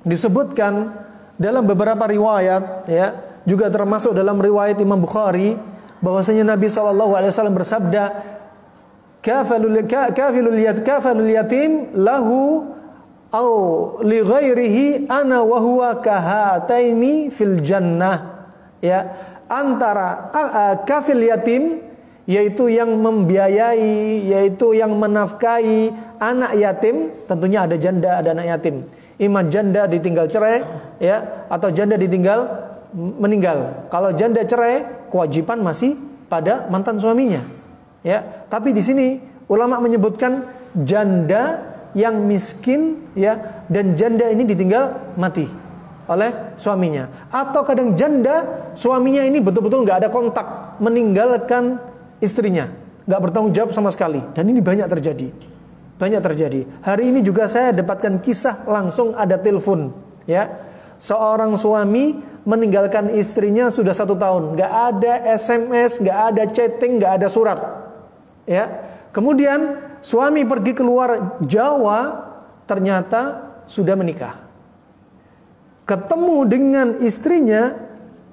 disebutkan dalam beberapa riwayat, ya, juga termasuk dalam riwayat Imam Bukhari, bahwasanya Nabi SAW bersabda, kafilul yatim lahu au li ghairihi ana wa huwa kahataini fil jannah. Ya, antara kafil yatim, yaitu yang membiayai, yaitu yang menafkahi anak yatim, tentunya ada janda, ada anak yatim. Imam janda ditinggal cerai, ya, atau janda ditinggal meninggal. Kalau janda cerai, kewajiban masih pada mantan suaminya. Ya, tapi di sini ulama menyebutkan janda yang miskin, ya, dan janda ini ditinggal mati oleh suaminya. Atau kadang janda suaminya ini betul-betul nggak ada kontak, meninggalkan istrinya, nggak bertanggung jawab sama sekali. Dan ini banyak terjadi. Banyak terjadi. Hari ini juga saya dapatkan kisah langsung, ada telepon, ya. Seorang suami meninggalkan istrinya sudah 1 tahun, nggak ada SMS, nggak ada chatting, nggak ada surat, ya. Kemudian suami pergi keluar Jawa, ternyata sudah menikah. Ketemu dengan istrinya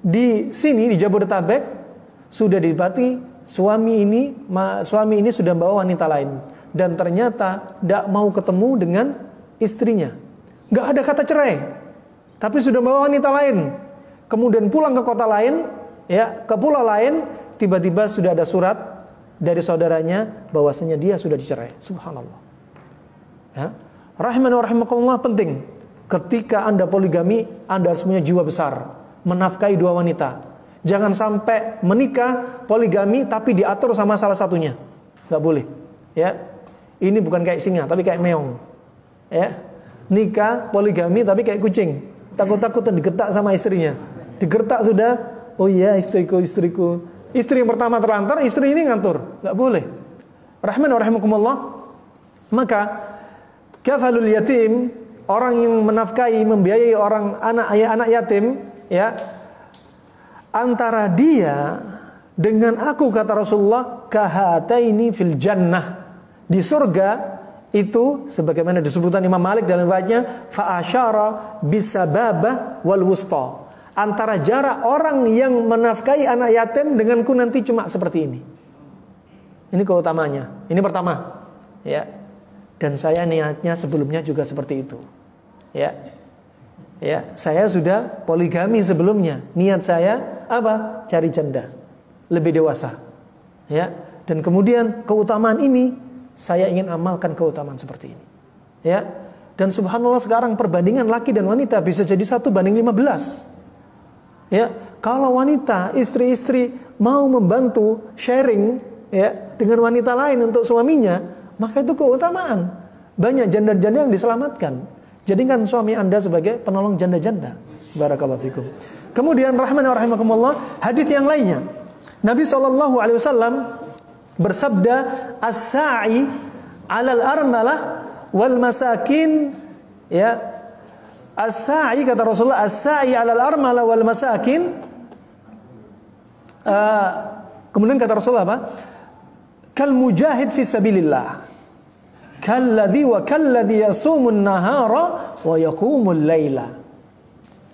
di sini di Jabodetabek, sudah didapati suami ini sudah bawa wanita lain, dan ternyata tidak mau ketemu dengan istrinya. Nggak ada kata cerai, tapi sudah bawa wanita lain. Kemudian pulang ke kota lain, ya, ke pulau lain, tiba-tiba sudah ada surat dari saudaranya bahwasanya dia sudah dicerai. Subhanallah. Ya. Rahimani wa rahimakumullah, penting. Ketika Anda poligami, Anda harus punya jiwa besar, menafkahi 2 wanita. Jangan sampai menikah poligami tapi diatur sama salah satunya. Nggak boleh. Ya. Ini bukan kayak singa tapi kayak meong. Ya. Nikah poligami tapi kayak kucing. Takut-takutan digertak sama istrinya. Digertak sudah, oh iya istriku. Istri yang pertama terlantar, istri ini ngantur. Nggak boleh. Rahman wa rahimakumullah. Maka kafalul yatim, orang yang menafkahi, membiayai orang anak yatim, ya, antara dia dengan aku, kata Rasulullah, kahataini fil jannah, di surga itu sebagaimana disebutkan Imam Malik dalam riwayatnya, fa asyara bisababah wal wusta, antara jarak orang yang menafkahi anak yatim denganku nanti cuma seperti ini. Ini keutamanya. Ini pertama, ya. Dan saya niatnya sebelumnya juga seperti itu. Ya. Ya, saya sudah poligami sebelumnya. Niat saya apa? Cari janda lebih dewasa. Ya. Dan kemudian keutamaan ini saya ingin amalkan keutamaan seperti ini. Ya. Dan subhanallah sekarang perbandingan laki dan wanita bisa jadi 1:15. Ya, kalau wanita, istri-istri mau membantu sharing ya dengan wanita lain untuk suaminya, maka itu keutamaan. Banyak janda-janda yang diselamatkan. Jadikan suami Anda sebagai penolong janda-janda. Barakallahu fikum. Kemudian rahman wa rahimakumullah, hadis yang lainnya. Nabi SAW bersabda, "As-sa'i 'alal armalah wal masakin." Ya. As-sa'i, kata Rasulullah, as-sa'i 'alal armalah wal masakin. Kemudian kata Rasulullah apa? Kal mujahid fi sabilillah. Kalladhi yasumun nahara wa yaqumul laila.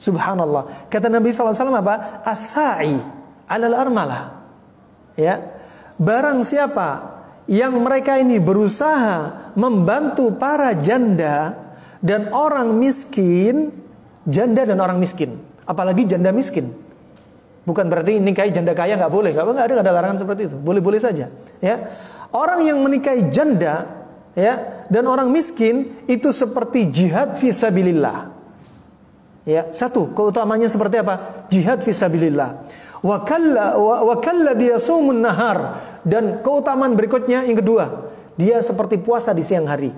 Subhanallah. Kata Nabi SAW apa? As-sa'i 'alal armalah. Ya. Barang siapa yang mereka ini berusaha membantu para janda dan orang miskin, janda dan orang miskin, apalagi janda miskin. Bukan berarti nikahi janda kaya nggak boleh, nggak ada larangan seperti itu, boleh-boleh saja. Ya, orang yang menikahi janda, ya, dan orang miskin itu seperti jihad fisabilillah. Ya, satu keutamanya seperti apa? Jihad fisabilillah. Wa kalla diyasumun nahar, dan keutamaan berikutnya yang kedua, dia seperti puasa di siang hari.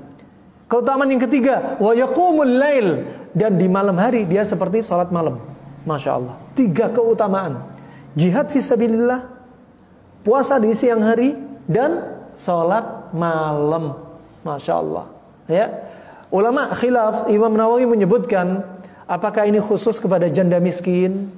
Keutamaan yang ketiga, wa yaqumul lail, dan di malam hari dia seperti salat malam. Masya Allah. 3 keutamaan: jihad fisabilillah, puasa di siang hari, dan salat malam. Masya Allah. Ya. Ulama khilaf, Imam Nawawi menyebutkan apakah ini khusus kepada janda miskin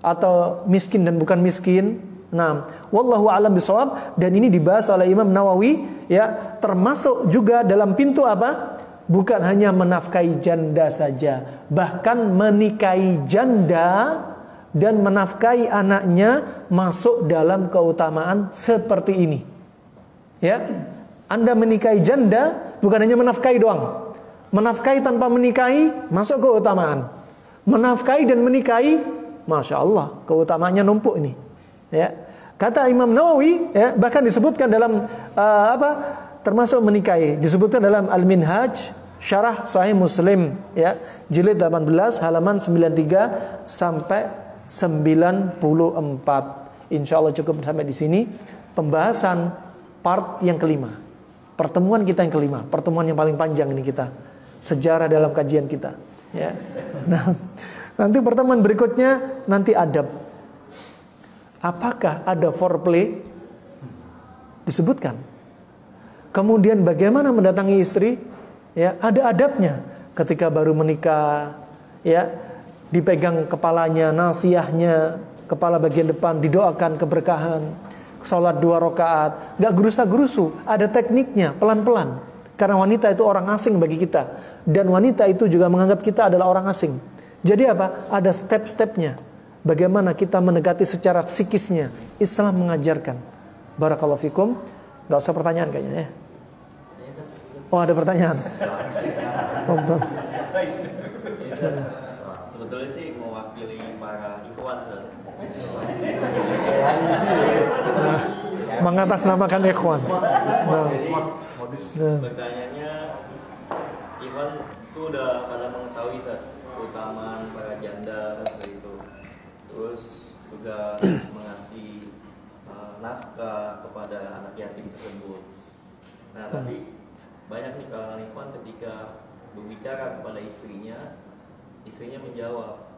atau miskin dan bukan miskin. Nah, wallahu a'lam bishawab. Dan ini dibahas oleh Imam Nawawi, ya, termasuk juga dalam pintu apa? Bukan hanya menafkahi janda saja, bahkan menikahi janda dan menafkahi anaknya masuk dalam keutamaan seperti ini. Ya, Anda menikahi janda bukan hanya menafkahi doang. Menafkahi tanpa menikahi masuk keutamaan. Menafkahi dan menikahi, Masya Allah, keutamaannya numpuk ini. Ya, kata Imam Nawawi, ya, bahkan disebutkan dalam termasuk menikahi, disebutkan dalam Al-Minhaj Syarah Sahih Muslim, ya, jilid 18 halaman 93 sampai 94. Insya Allah cukup sampai di sini pembahasan part yang kelima. Pertemuan kita yang kelima, pertemuan yang paling panjang ini kita, sejarah dalam kajian kita. Ya. Nah, nanti pertemuan berikutnya nanti adab. Apakah ada foreplay? Disebutkan. Kemudian bagaimana mendatangi istri? Ya, ada adabnya. Ketika baru menikah, ya, dipegang kepalanya, nasihahnya, kepala bagian depan, didoakan keberkahan. Salat 2 rakaat, gak gerusa-gerusu, ada tekniknya, pelan-pelan. Karena wanita itu orang asing bagi kita, dan wanita itu juga menganggap kita adalah orang asing. Jadi apa? Ada step-stepnya. Bagaimana kita mendekati secara psikisnya. Islam mengajarkan. Barakallahu fikum. Gak usah pertanyaan kayaknya, ya. Oh, ada pertanyaan. Sebetulnya sih mewakili para ikhwan. Mengatasnamakan ikhwan. Pertanyaannya, ikhwan itu udah pada mengetahui keutamaan para janda seperti itu, terus juga mengasih nafkah kepada anak yatim tersebut. Nah, tapi banyak nih kalangan ikhwan ketika berbicara kepada istrinya menjawab,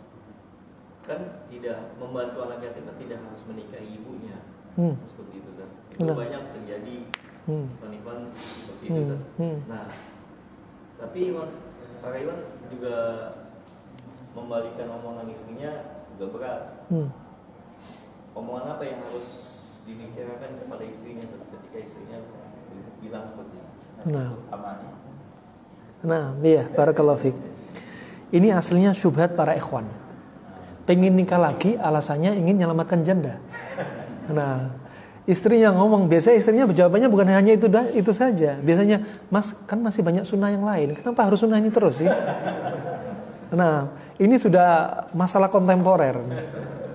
kan tidak membantu anak yatim, kan tidak harus menikahi ibunya. Seperti itu, Zat. Itu banyak terjadi ikhwan seperti itu, Zat. Nah, tapi para ikhwan juga membalikkan omongan istrinya juga berat. Omongan apa yang harus dibicarakan kepada istrinya ketika istrinya bilang seperti itu? Nah, iya, barakallahu fiik. Ini aslinya syubhat para ikhwan. Pengen nikah lagi, alasannya ingin menyelamatkan janda. Nah, Istrinya ngomong, biasanya istrinya jawabannya bukan hanya itu saja. Biasanya, Mas kan masih banyak sunnah yang lain, kenapa harus sunnah ini terus sih? Nah, ini sudah masalah kontemporer.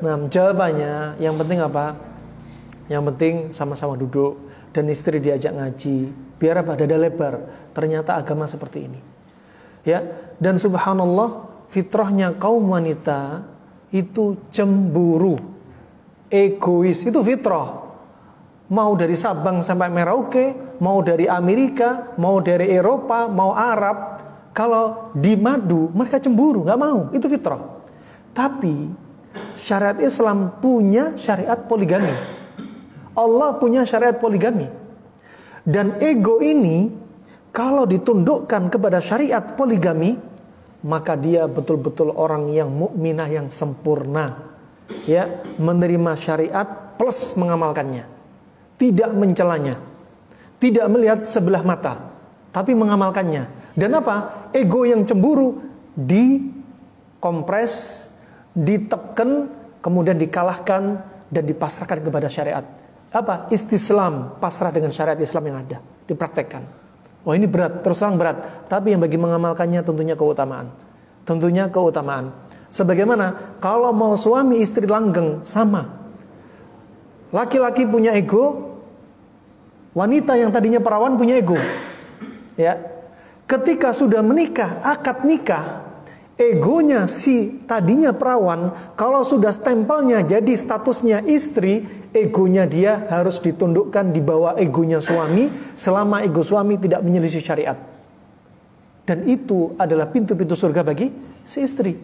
Nah, jawabannya yang penting apa? Yang penting sama-sama duduk dan istri diajak ngaji. Biar apa? Dada lebar. Ternyata agama seperti ini. Ya, dan subhanallah, fitrahnya kaum wanita itu cemburu, egois, itu fitrah. Mau dari Sabang sampai Merauke, mau dari Amerika, mau dari Eropa, mau Arab, kalau di madu mereka cemburu, nggak mau, itu fitrah. Tapi syariat Islam punya syariat poligami. Allah punya syariat poligami. Dan ego ini kalau ditundukkan kepada syariat poligami, maka dia betul-betul orang yang mukminah yang sempurna. Ya, menerima syariat plus mengamalkannya. Tidak mencelanya, tidak melihat sebelah mata, tapi mengamalkannya. Dan apa? Ego yang cemburu dikompres, ditekan, kemudian dikalahkan dan dipasrahkan kepada syariat. Apa? Istislam, pasrah dengan syariat Islam yang ada, dipraktekkan. Wah, ini berat, terus terang berat. Tapi yang bagi mengamalkannya tentunya keutamaan. Tentunya keutamaan. Sebagaimana kalau mau suami istri langgeng sama. Laki-laki punya ego, wanita yang tadinya perawan punya ego. Ya. Ketika sudah menikah, akad nikah, egonya si tadinya perawan, kalau sudah stempelnya jadi statusnya istri, egonya dia harus ditundukkan di bawah egonya suami selama ego suami tidak menyelisih syariat. Dan itu adalah pintu-pintu surga bagi si istri.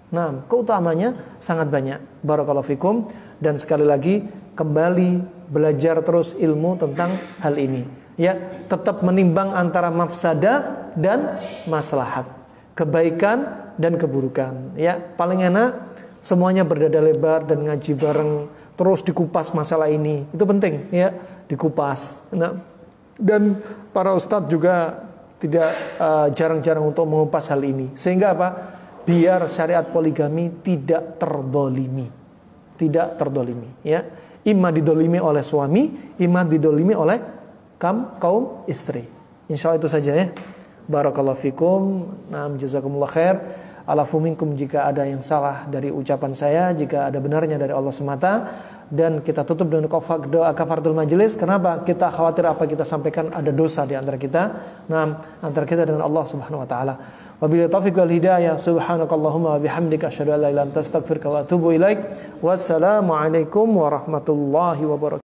Nah, keutamanya sangat banyak. Barakallahu fikum. Dan sekali lagi kembali belajar terus ilmu tentang hal ini. Ya, tetap menimbang antara mafsadah dan maslahat, kebaikan dan keburukan. Ya, paling enak semuanya berdada lebar dan ngaji bareng, terus dikupas masalah ini. Itu penting, ya, dikupas. Nah, dan para ustadz juga tidak jarang-jarang untuk mengupas hal ini. Sehingga apa? Biar syariat poligami tidak terdolimi. Tidak terdolimi, ya. Imma didolimi oleh suami, imma didolimi oleh kaum istri. Insya Allah itu saja, ya. Barakallahu fikum. Naam, jazakumullah khair. Alafu minkum jika ada yang salah dari ucapan saya, jika ada benarnya dari Allah semata. Dan kita tutup dengan doa kafaratul majelis. Kenapa? Kita khawatir apa kita sampaikan ada dosa di antara kita. Nah, antara kita dengan Allah Subhanahu wa taala. Wabillahi taufiq wal hidayah. Subhanakallahumma wa bihamdika asyhadu an la ilaha illa anta astaghfiruka wa atubu ilaik. Wassalamu alaikum warahmatullahi wabarakatuh.